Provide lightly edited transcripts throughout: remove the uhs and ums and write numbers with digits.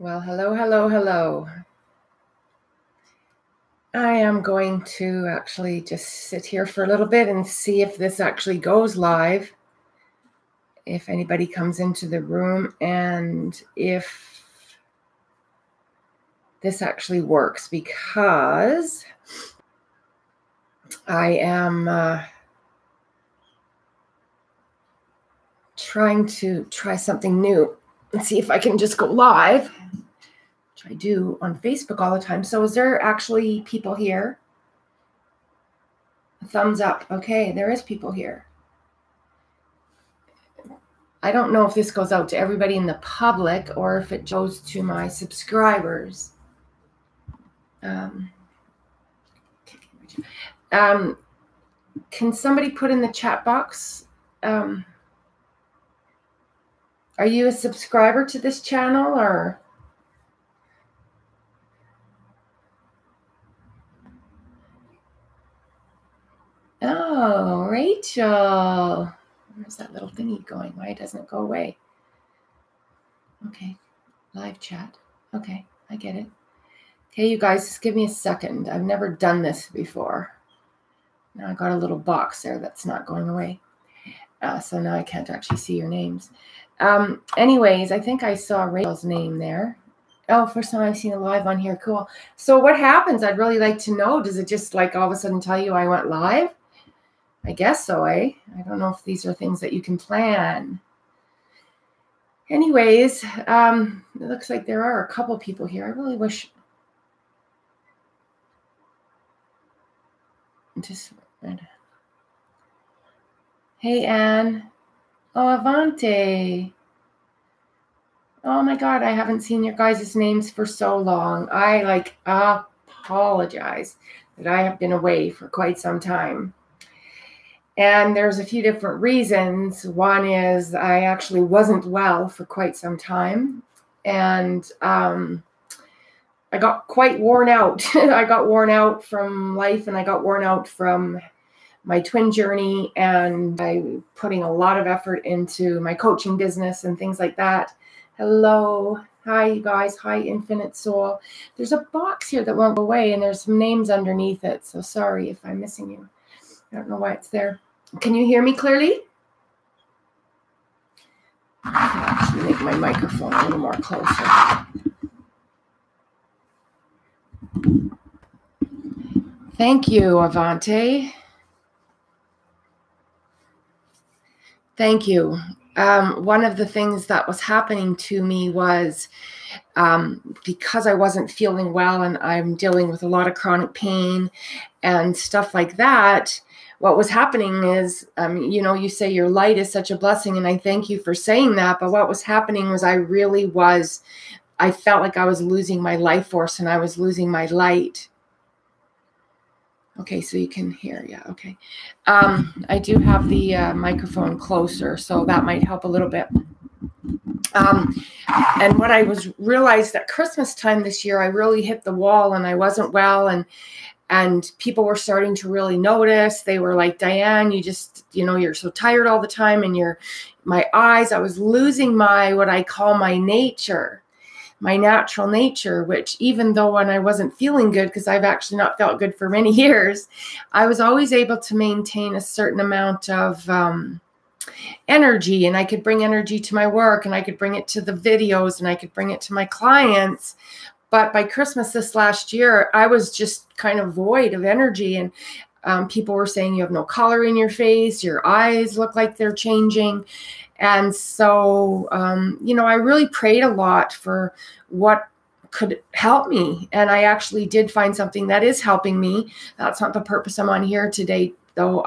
Well, hello, hello, hello. I am going to actually just sit here for a little bit and see if this actually goes live, if anybody comes into the room, and if this actually works, because I am trying to try something new and see if I can just go live, which I do on Facebook all the time. So is there actually people here? A thumbs up. Okay, there is people here. I don't know if this goes out to everybody in the public or if it goes to my subscribers. Can somebody put in the chat box? Are you a subscriber to this channel or? Oh, Rachel. Where's that little thingy going? Why doesn't it go away? Okay, live chat. Okay, I get it. Okay, you guys, just give me a second. I've never done this before. Now I got a little box there that's not going away. So now I can't actually see your names. Anyways, I think I saw Rachel's name there. Oh, first time I've seen a live on here. Cool. So what happens? I'd really like to know. Does it just like all of a sudden tell you I went live? I guess so, eh? I don't know if these are things that you can plan. Anyways, it looks like there are a couple people here. I really wish. Hey, Anne. Oh, Avante. Oh my God, I haven't seen your guys' names for so long. I apologize that I have been away for quite some time. And there's a few different reasons. One is I actually wasn't well for quite some time. And I got quite worn out. I got worn out from life and I got worn out from my twin journey. And I'm putting a lot of effort into my coaching business and things like that. Hello. Hi, you guys. Hi, Infinite Soul. There's a box here that won't go away, and there's some names underneath it. So sorry if I'm missing you. I don't know why it's there. Can you hear me clearly? I can actually make my microphone a little more closer. Thank you, Avante. Thank you. One of the things that was happening to me was because I wasn't feeling well and I'm dealing with a lot of chronic pain and stuff like that, what was happening is, you say your light is such a blessing, and I thank you for saying that. But what was happening was I felt like I was losing my life force and I was losing my light. Okay, so you can hear, yeah, okay. I do have the microphone closer, so that might help a little bit. And what I realized at Christmas time this year, I really hit the wall and I wasn't well, and people were starting to really notice. They were like, Diane, you just, you're so tired all the time, and my eyes, I was losing what I call my nature. My natural nature, which even though when I wasn't feeling good, because I've actually not felt good for many years, I was always able to maintain a certain amount of energy, and I could bring energy to my work, and I could bring it to the videos, and I could bring it to my clients. But by Christmas this last year, I was just kind of void of energy, and people were saying you have no color in your face, your eyes look like they're changing. And so, I really prayed a lot for what could help me. And I actually did find something that is helping me. That's not the purpose I'm on here today, though,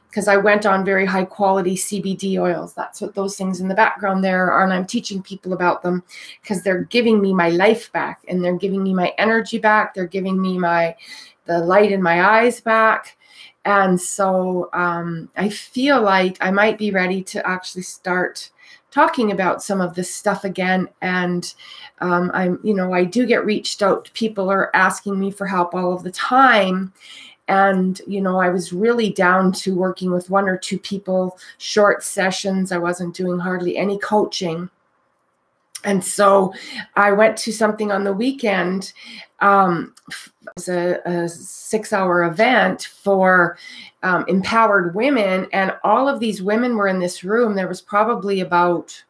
because I went on very high quality CBD oils. That's what those things in the background there are. And I'm teaching people about them because they're giving me my life back, and they're giving me my energy back. They're giving me the light in my eyes back. And so I feel like I might be ready to actually start talking about some of this stuff again. And I do get reached out. People are asking me for help all of the time. And, I was really down to working with one or two people, short sessions. I wasn't doing hardly any coaching. And so I went to something on the weekend. It was a 6-hour event for empowered women. And all of these women were in this room. There was probably about,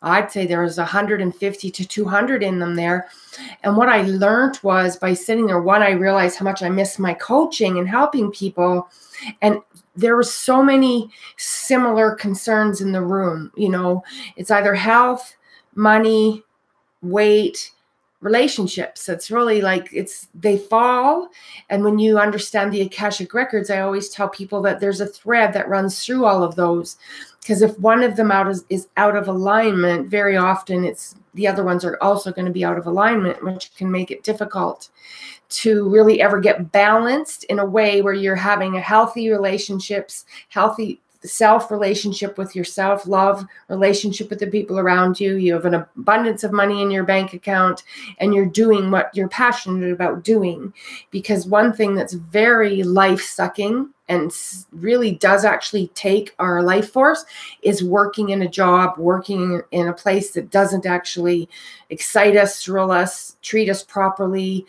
I'd say there was 150 to 200 in them there. And what I learned was, by sitting there, one, I realized how much I missed my coaching and helping people. And there were so many similar concerns in the room. You know, it's either health, money, weight, relationships. It's really like they fall. And when you understand the Akashic records, I always tell people that there's a thread that runs through all of those, because if one of them is out of alignment, very often it's the other ones are also going to be out of alignment, which can make it difficult to really ever get balanced in a way where you're having a healthy relationships, healthy self relationship with yourself, love relationship with the people around you. You have an abundance of money in your bank account, and you're doing what you're passionate about doing. Because one thing that's very life sucking and really does actually take our life force is working in a job, working in a place that doesn't actually excite us, thrill us, treat us properly.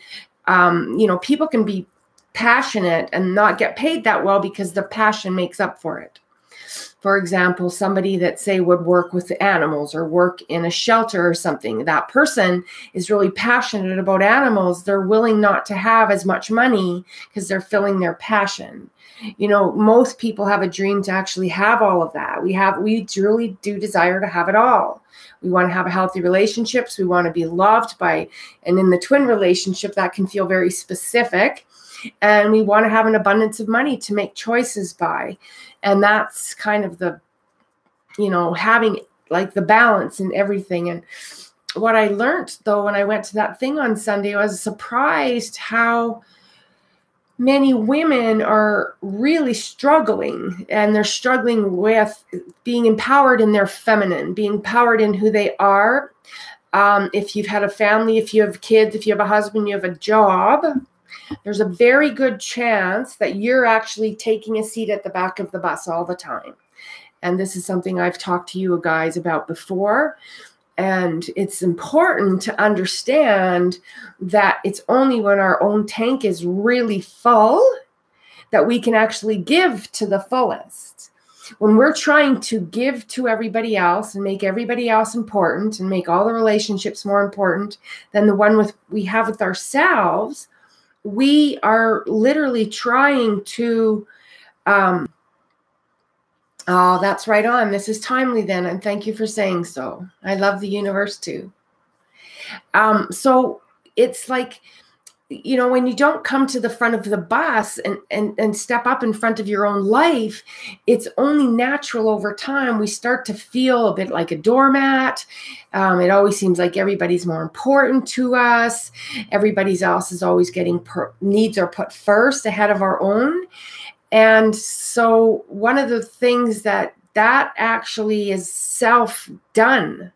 You know, people can be passionate and not get paid that well because the passion makes up for it. For example, somebody that, say, would work with the animals or work in a shelter or something, that person is really passionate about animals. They're willing not to have as much money because they're filling their passion. You know, most people have a dream to actually have all of that. We truly do desire to have it all. We want to have healthy relationships. We want to be loved by, and in the twin relationship, that can feel very specific. And we want to have an abundance of money to make choices by. And that's kind of the, you know, having like the balance in everything. And what I learned, though, when I went to that thing on Sunday, I was surprised how many women are really struggling, and they're struggling with being empowered in their feminine, being empowered in who they are. If you've had a family, if you have kids, if you have a husband, you have a job, there's a very good chance that you're actually taking a seat at the back of the bus all the time. And this is something I've talked to you guys about before. And it's important to understand that it's only when our own tank is really full that we can actually give to the fullest. When we're trying to give to everybody else and make everybody else important and make all the relationships more important than the one we have with ourselves, we are literally trying to, oh, that's right on. This is timely then. And thank you for saying so. I love the universe too. So it's like, you know, when you don't come to the front of the bus and step up in front of your own life, it's only natural over time. We start to feel a bit like a doormat. It always seems like everybody's more important to us. Everybody else is always getting needs are put first ahead of our own. And so one of the things that actually is self-done.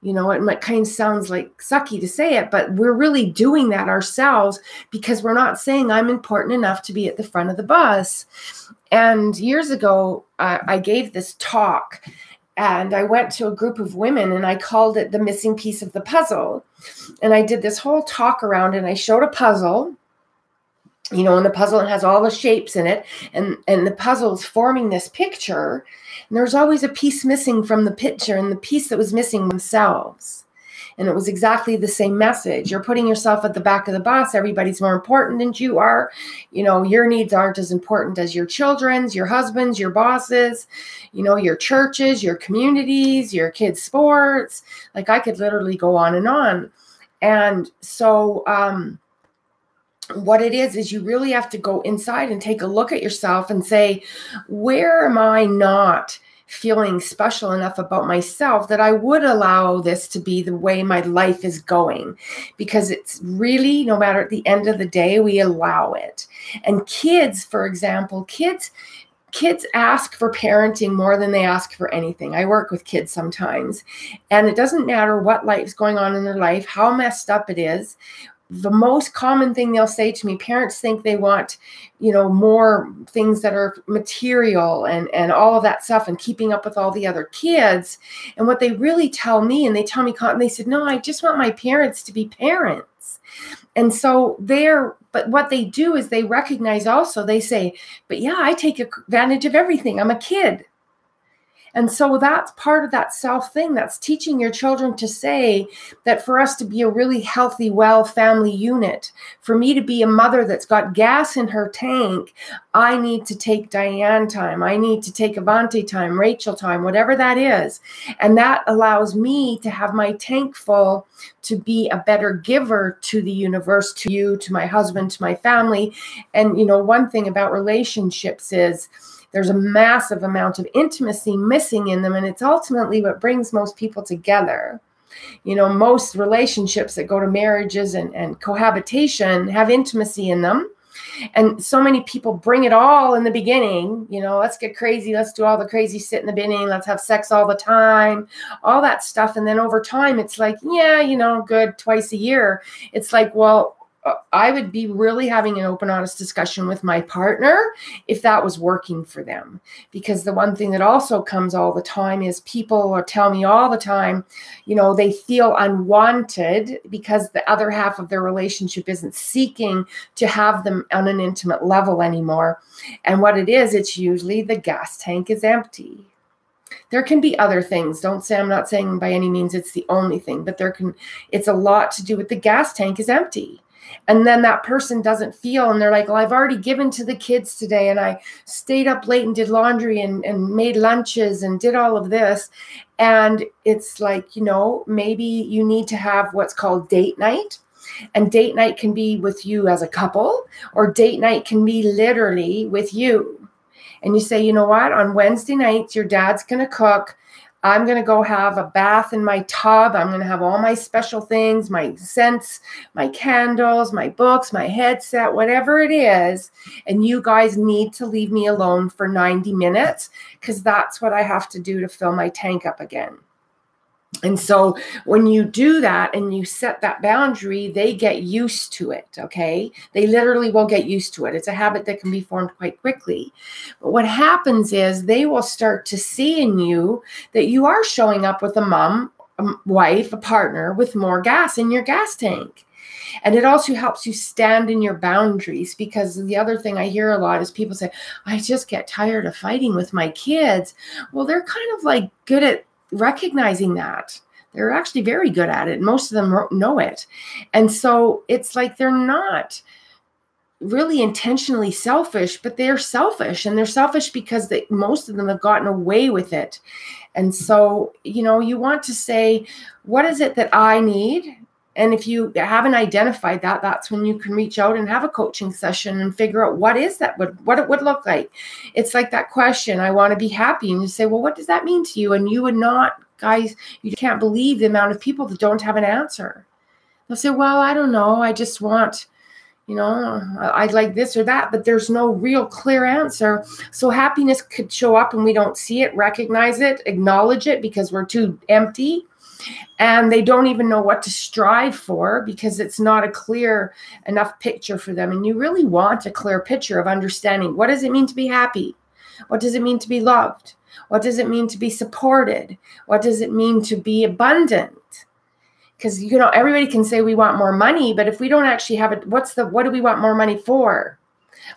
You know, it might kind of sounds like sucky to say it, but we're really doing that ourselves because we're not saying I'm important enough to be at the front of the bus. And years ago, I gave this talk, and I went to a group of women, and I called it the missing piece of the puzzle. And I did this whole talk around, and I showed a puzzle, you know, and the puzzle has all the shapes in it, and the puzzle is forming this picture. And there's always a piece missing from the picture, and the piece that was missing themselves. And it was exactly the same message. You're putting yourself at the back of the bus. Everybody's more important than you are. You know, your needs aren't as important as your children's, your husband's, your bosses, you know, your churches, your communities, your kids' sports. Like, I could literally go on and on. And so, what it is you really have to go inside and take a look at yourself and say, where am I not feeling special enough about myself that I would allow this to be the way my life is going? Because it's really, no matter at the end of the day, we allow it. And kids, for example, kids ask for parenting more than they ask for anything. I work with kids sometimes, and it doesn't matter what life's going on in their life, how messed up it is. the most common thing they'll say to me, parents think they want, more things that are material and all of that stuff and keeping up with all the other kids. And what they really tell me, and they tell me, they said, no, I just want my parents to be parents. And so but what they do is they recognize also, they say, but yeah, I take advantage of everything. I'm a kid. And so that's part of that self thing. That's teaching your children to say that for us to be a really healthy, well family unit, for me to be a mother that's got gas in her tank, I need to take Diane time. I need to take Avante time, Rachel time, whatever that is. And that allows me to have my tank full to be a better giver to the universe, to you, to my husband, to my family. And, one thing about relationships is, there's a massive amount of intimacy missing in them, and it's ultimately what brings most people together. Most relationships that go to marriages and cohabitation have intimacy in them. And so many people bring it all in the beginning, let's get crazy. Let's do all the crazy shit in the beginning. Let's have sex all the time, all that stuff. And then over time, it's like, yeah, good twice a year. It's like, well, I would be really having an open, honest discussion with my partner if that was working for them. Because the one thing that also comes all the time is people tell me all the time, they feel unwanted because the other half of their relationship isn't seeking to have them on an intimate level anymore. And what it is, it's usually the gas tank is empty. There can be other things. I'm not saying by any means it's the only thing, but it's a lot to do with the gas tank is empty. And then that person doesn't feel, and they're like, well, I've already given to the kids today, and I stayed up late and did laundry and made lunches and did all of this. And it's like, maybe you need to have what's called date night. And date night can be with you as a couple, or date night can be literally with you. And you say, you know what, on Wednesday nights, your dad's going to cook. I'm going to go have a bath in my tub. I'm going to have all my special things, my scents, my candles, my books, my headset, whatever it is. And you guys need to leave me alone for 90 minutes because that's what I have to do to fill my tank up again. And so when you do that and you set that boundary, they get used to it, okay? They literally will get used to it. It's a habit that can be formed quite quickly. But what happens is they will start to see in you that you are showing up with a mom, a wife, a partner with more gas in your gas tank. And it also helps you stand in your boundaries, because the other thing I hear a lot is people say, I just get tired of fighting with my kids. Well, they're kind of like good at recognizing that. They're actually very good at it. Most of them know it. And so it's like they're not really intentionally selfish, but they're selfish. And they're selfish because most of them have gotten away with it. And so, you want to say, what is it that I need? And if you haven't identified that, that's when you can reach out and have a coaching session and figure out what is that, what it would look like. It's like that question, I want to be happy. And you say, well, what does that mean to you? And you would not, guys, you can't believe the amount of people that don't have an answer. They'll say, well, I don't know. I just want, I'd like this or that, but there's no real clear answer. So happiness could show up and we don't see it, recognize it, acknowledge it because we're too empty. And they don't even know what to strive for because it's not a clear enough picture for them. And you really want a clear picture of understanding, what does it mean to be happy? What does it mean to be loved? What does it mean to be supported? What does it mean to be abundant? Because, everybody can say we want more money, but if we don't actually have it, what do we want more money for?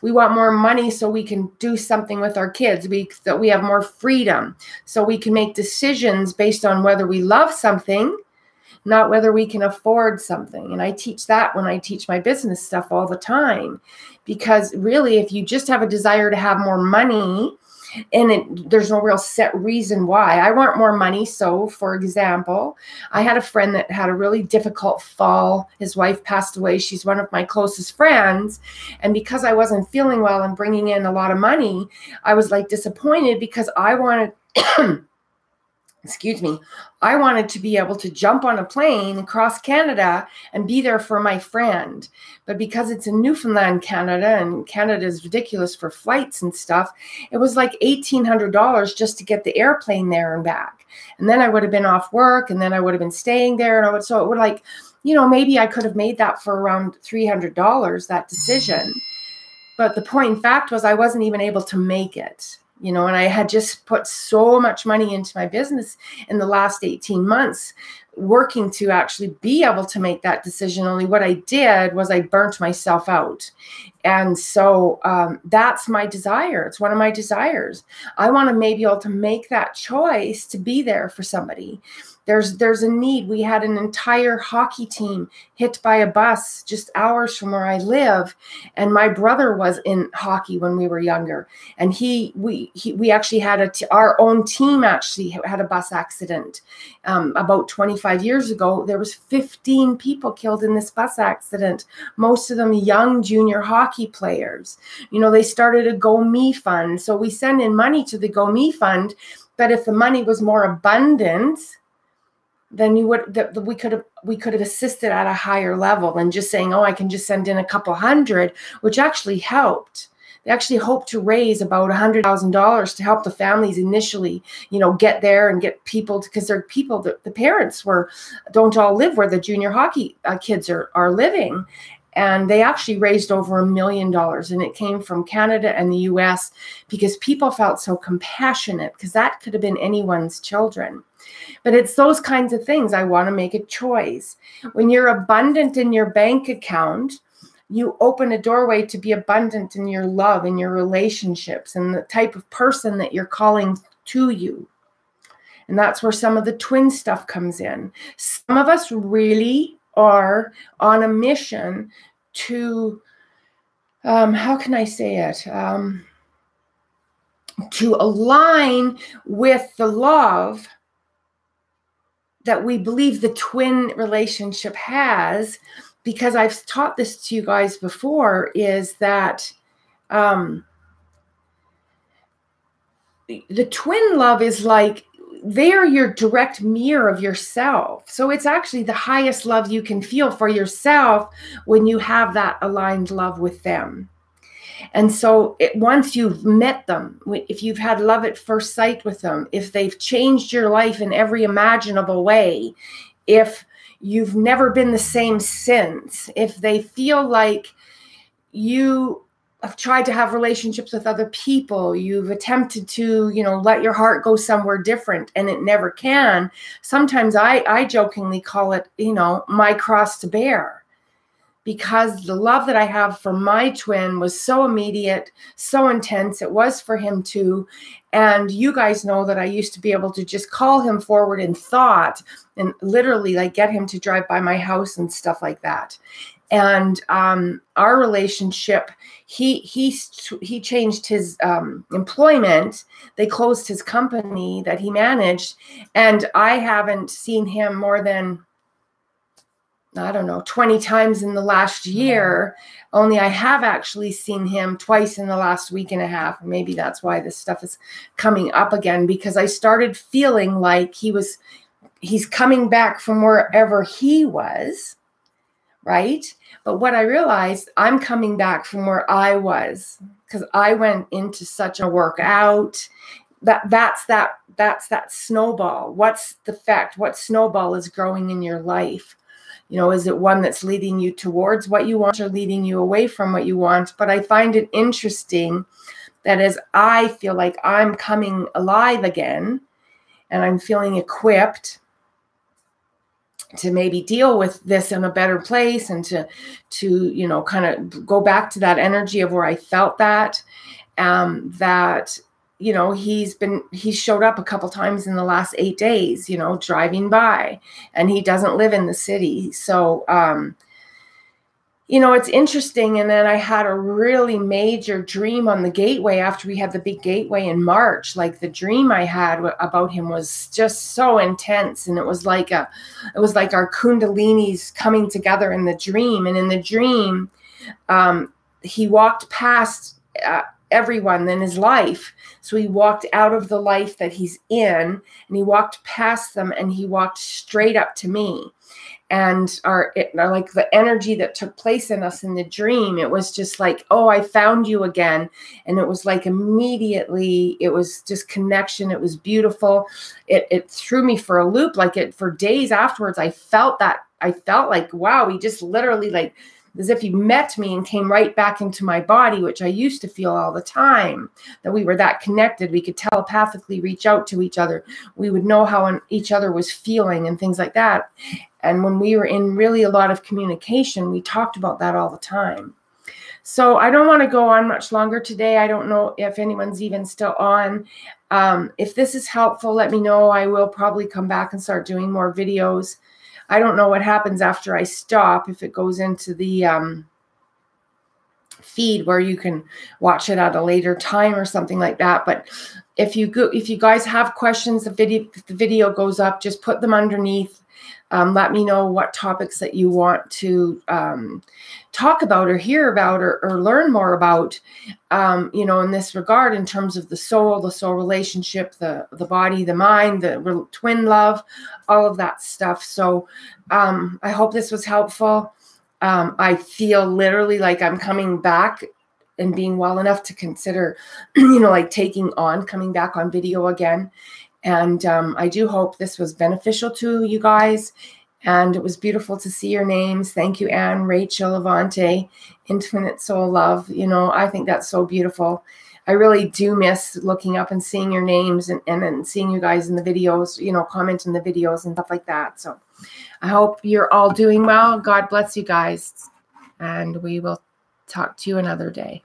We want more money so we can do something with our kids, that we have more freedom, so we can make decisions based on whether we love something, not whether we can afford something. And I teach that when I teach my business stuff all the time, because really, if you just have a desire to have more money, and there's no real set reason why. I want more money. So, for example, I had a friend that had a really difficult fall. His wife passed away. She's one of my closest friends. And because I wasn't feeling well and bringing in a lot of money, I was like disappointed because I wanted, I wanted to be able to jump on a plane across Canada and be there for my friend. But because it's in Newfoundland, Canada, and Canada is ridiculous for flights and stuff, it was like $1,800 just to get the airplane there and back. And then I would have been off work, and then I would have been staying there. So it would maybe I could have made that for around $300, that decision. But the point in fact was I wasn't even able to make it, and I had just put so much money into my business in the last 18 months, working to actually be able to make that decision. Only what I did was I burnt myself out. And so that's my desire. It's one of my desires. I want to maybe be able to make that choice to be there for somebody. There's a need. We had an entire hockey team hit by a bus just hours from where I live, and my brother was in hockey when we were younger, and we actually had our own team actually had a bus accident about 25 years ago. There was 15 people killed in this bus accident, most of them young junior hockey players. They started a Go Me fund, so we send in money to the Go Me fund, but if the money was more abundant, then we could have assisted at a higher level than just saying, I can just send in a couple hundred, which actually helped. They actually hoped to raise about $100,000 to help the families initially, get there and get people, because they're people that the parents don't all live where the junior hockey kids are living. And they actually raised over $1 million, and it came from Canada and the US because people felt so compassionate, because that could have been anyone's children. But it's those kinds of things. I want to make a choice. When you're abundant in your bank account, you open a doorway to be abundant in your love, in your relationships, and the type of person that you're calling to you. And that's where some of the twin stuff comes in. Some of us really are on a mission to, how can I say it? To align with the love that we believe the twin relationship has, because I've taught this to you guys before, is that the twin love is like, they're your direct mirror of yourself. So it's actually the highest love you can feel for yourself when you have that aligned love with them. And so once you've met them, if you've had love at first sight with them, if they've changed your life in every imaginable way, if you've never been the same since, if they feel like you have tried to have relationships with other people, you've attempted to, let your heart go somewhere different, and it never can. Sometimes I jokingly call it, my cross to bear. Because the love that I have for my twin was so immediate, so intense. It was for him too. And you guys know that I used to be able to just call him forward in thought and literally like get him to drive by my house and stuff like that. And our relationship, he changed his employment. They closed his company that he managed. And I haven't seen him more than, 20 times in the last year. Only I have actually seen him twice in the last week and a half. Maybe that's why this stuff is coming up again, because I started feeling like he's coming back from wherever he was, right? But what I realized, I'm coming back from where I was, because I went into such a workout. That's that snowball. What's the fact? What snowball is growing in your life? Is it one that's leading you towards what you want or leading you away from what you want? But I find it interesting that as I feel like I'm coming alive again and I'm feeling equipped to maybe deal with this in a better place and to kind of go back to that energy of where I felt that, he showed up a couple times in the last 8 days, driving by, and he doesn't live in the city. So, it's interesting. And then I had a really major dream on the gateway after we had the big gateway in March. Like, the dream I had about him was just so intense. And it was like our Kundalinis coming together in the dream. And in the dream, he walked past everyone in his life. So he walked out of the life that he's in, and he walked past them, and he walked straight up to me. And like the energy that took place in us in the dream, it was just like, oh, I found you again. And it was like immediately, it was just connection. It was beautiful. It threw me for a loop. Like for days afterwards, I felt like, wow, he just literally, like, as if he met me and came right back into my body, which I used to feel all the time, that we were that connected. We could telepathically reach out to each other. We would know how each other was feeling and things like that. And when we were in really a lot of communication, we talked about that all the time. So I don't want to go on much longer today. I don't know if anyone's even still on. If this is helpful, let me know. I will probably come back and start doing more videos. I don't know what happens after I stop, if it goes into the feed where you can watch it at a later time or something like that. But if you guys have questions, if the video goes up, just put them underneath. Let me know what topics that you want to talk about or hear about or learn more about, in this regard, in terms of the soul relationship, the body, the mind, the twin love, all of that stuff. So I hope this was helpful. I feel literally like I'm coming back and being well enough to consider, like coming back on video again. And I do hope this was beneficial to you guys. And it was beautiful to see your names. Thank you, Anne, Rachel, Avante, Infinite Soul Love. I think that's so beautiful. I really do miss looking up and seeing your names and seeing you guys in the videos, comment in the videos and stuff like that. So I hope you're all doing well. God bless you guys. And we will talk to you another day.